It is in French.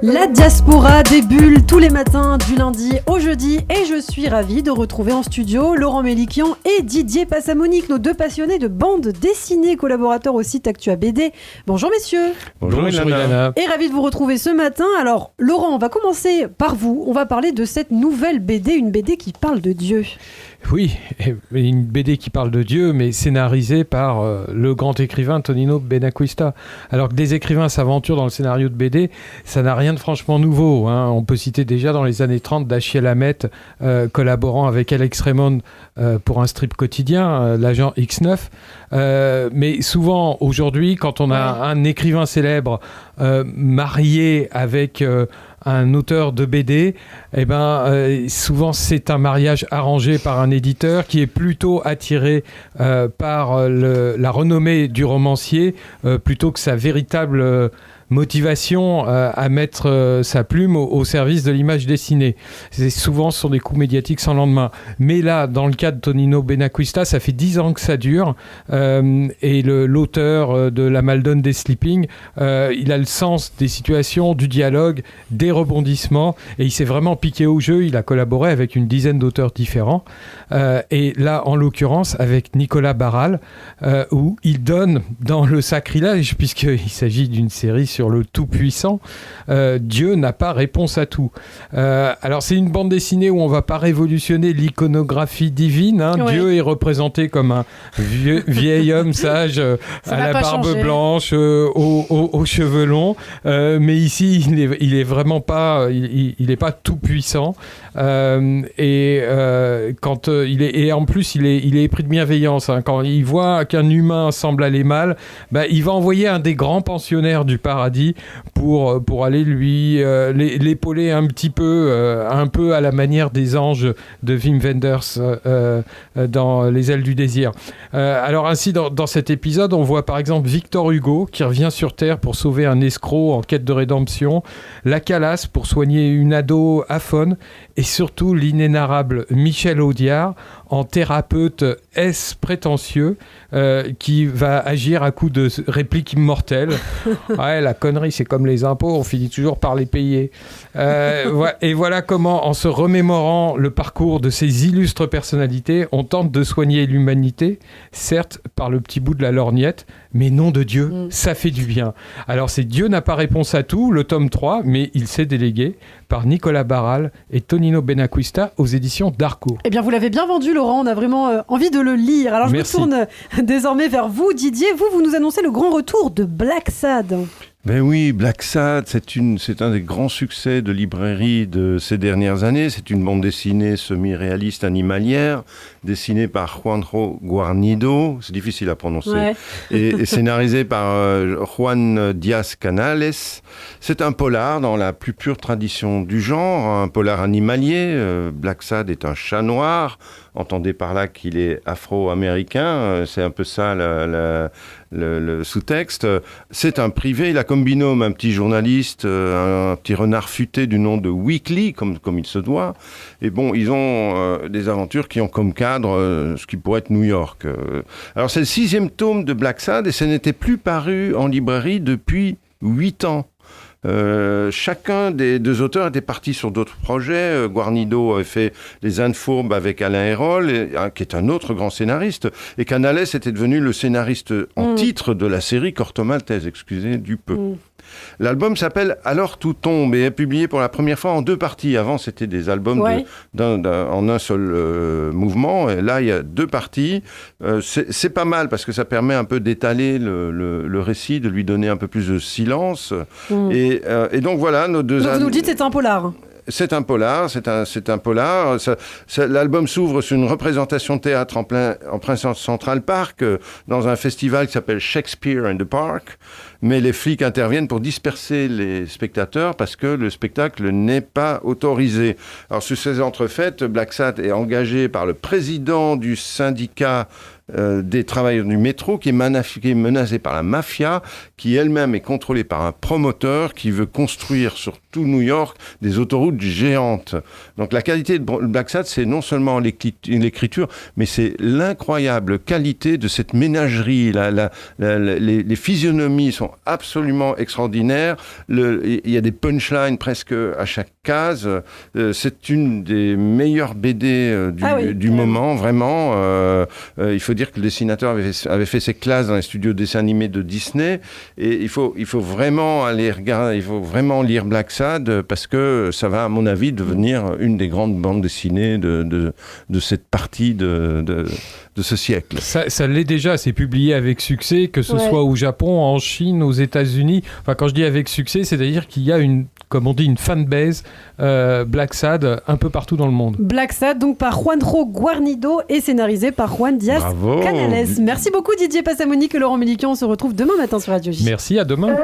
La diaspora des bulles tous les matins du lundi au jeudi et je suis ravie de retrouver en studio Laurent Mélikian et Didier Passamonique, nos deux passionnés de bande dessinée, collaborateurs au site Actua BD. Bonjour messieurs. Bonjour Ilana. Et ravi de vous retrouver ce matin. Alors Laurent, on va commencer par vous. On va parler de cette nouvelle BD, une BD qui parle de Dieu. Oui, une BD qui parle de Dieu, mais scénarisée par le grand écrivain Tonino Benacquista. Alors que des écrivains s'aventurent dans le scénario de BD, ça n'a rien de franchement nouveau. On peut citer déjà dans les années 30 Dashiell Hammett collaborant avec Alex Raymond pour un strip quotidien, l'agent X9. Mais souvent, aujourd'hui, quand on a un écrivain célèbre marié avec un auteur de BD, souvent c'est un mariage arrangé par un éditeur qui est plutôt attiré par la renommée du romancier plutôt que sa véritable motivation à mettre sa plume au service de l'image dessinée. C'est souvent sur des coups médiatiques sans lendemain. Mais là, dans le cas de Tonino Benacquista, ça fait 10 ans que ça dure et l'auteur de La Maldonne des Sleeping, il a le sens des situations, du dialogue, des rebondissements et il s'est vraiment piqué au jeu. Il a collaboré avec une dizaine d'auteurs différents et là, en l'occurrence, avec Nicolas Barral où il donne dans le sacrilège, puisqu'il s'agit d'une série sur le tout-puissant, Dieu n'a pas réponse à tout. Alors c'est une bande dessinée où on ne va pas révolutionner l'iconographie divine. Ouais. Dieu est représenté comme un vieil homme sage à la barbe blanche, aux cheveux longs. Mais ici, il est vraiment pas, il n'est pas tout-puissant. Et en plus, il est épris de bienveillance. Quand il voit qu'un humain semble aller mal, il va envoyer un des grands pensionnaires du paradis pour aller lui l'épauler un peu à la manière des anges de Wim Wenders dans Les ailes du désir. Alors ainsi, dans cet épisode, on voit par exemple Victor Hugo qui revient sur Terre pour sauver un escroc en quête de rédemption, la Calas pour soigner une ado aphone et surtout l'inénarrable Michel Audiard en thérapeute prétentieux qui va agir à coups de répliques immortelles. Ouais, la connerie, c'est comme les impôts, on finit toujours par les payer. Et voilà comment, en se remémorant le parcours de ces illustres personnalités, on tente de soigner l'humanité, certes par le petit bout de la lorgnette, mais nom de Dieu, ça fait du bien. Alors c'est Dieu n'a pas réponse à tout, le tome 3, mais il s'est délégué par Nicolas Barral et Tonino Benacquista aux éditions Darko. Eh bien, vous l'avez bien vendu, Laurent. On a vraiment envie de le lire. Alors, Merci. Je me tourne désormais vers vous, Didier. Vous nous annoncez le grand retour de Black Sad. Ben oui, Black Sad, c'est un des grands succès de librairie de ces dernières années. C'est une bande dessinée semi-réaliste animalière, dessinée par Juanjo Guarnido, c'est difficile à prononcer, et scénarisée par Juan Diaz Canales. C'est un polar dans la plus pure tradition du genre, un polar animalier. Black Sad est un chat noir. Entendez par là qu'il est afro-américain, c'est un peu ça le sous-texte. C'est un privé, il a comme binôme un petit journaliste, un petit renard futé du nom de Weekly, comme il se doit. Et bon, ils ont des aventures qui ont comme cadre ce qui pourrait être New York. Alors c'est le 6e tome de Black Sad et ça n'était plus paru en librairie depuis 8 ans. Chacun des deux auteurs était parti sur d'autres projets. Guarnido avait fait Les Indes fourbes avec Alain Hérol, qui est un autre grand scénariste, et Canales était devenu le scénariste en titre de la série Corto Maltese, excusez du peu. L'album s'appelle Alors tout tombe et est publié pour la première fois en 2 parties. Avant, c'était des albums en un seul mouvement. Et là, il y a 2 parties. C'est pas mal parce que ça permet un peu d'étaler le récit, de lui donner un peu plus de silence. Et donc voilà, nos deux... Donc vous nous dites c'est un polar. C'est un polar, c'est un polar. L'album s'ouvre sur une représentation de théâtre en plein Central Park, dans un festival qui s'appelle Shakespeare in the Park. Mais les flics interviennent pour disperser les spectateurs parce que le spectacle n'est pas autorisé. Alors, sur ces entrefaites, Black Sad est engagé par le président du syndicat des travailleurs du métro qui est menacée par la mafia, qui elle-même est contrôlée par un promoteur qui veut construire sur tout New York des autoroutes géantes. Donc la qualité de Black Sad, c'est non seulement l'écriture, mais c'est l'incroyable qualité de cette ménagerie. Les physionomies sont absolument extraordinaires. Il y a des punchlines presque à chaque case. C'est une des meilleures BD du moment, vraiment. Il faut dire que le dessinateur avait fait ses classes dans les studios de dessins animés de Disney. Et il faut vraiment aller regarder, il faut vraiment lire Black Sad parce que ça va, à mon avis, devenir une des grandes bandes dessinées de cette partie de ce siècle. Ça l'est déjà, c'est publié avec succès, que ce soit au Japon, en Chine, aux États-Unis. Enfin, quand je dis avec succès, c'est-à-dire qu'il y a une fanbase Black Sad un peu partout dans le monde. Black Sad, donc par Juanjo Guarnido et scénarisé par Juan Diaz Canales. Merci beaucoup Didier Passamonique et Laurent Mélikian. On se retrouve demain matin sur Radio J. Merci, à demain.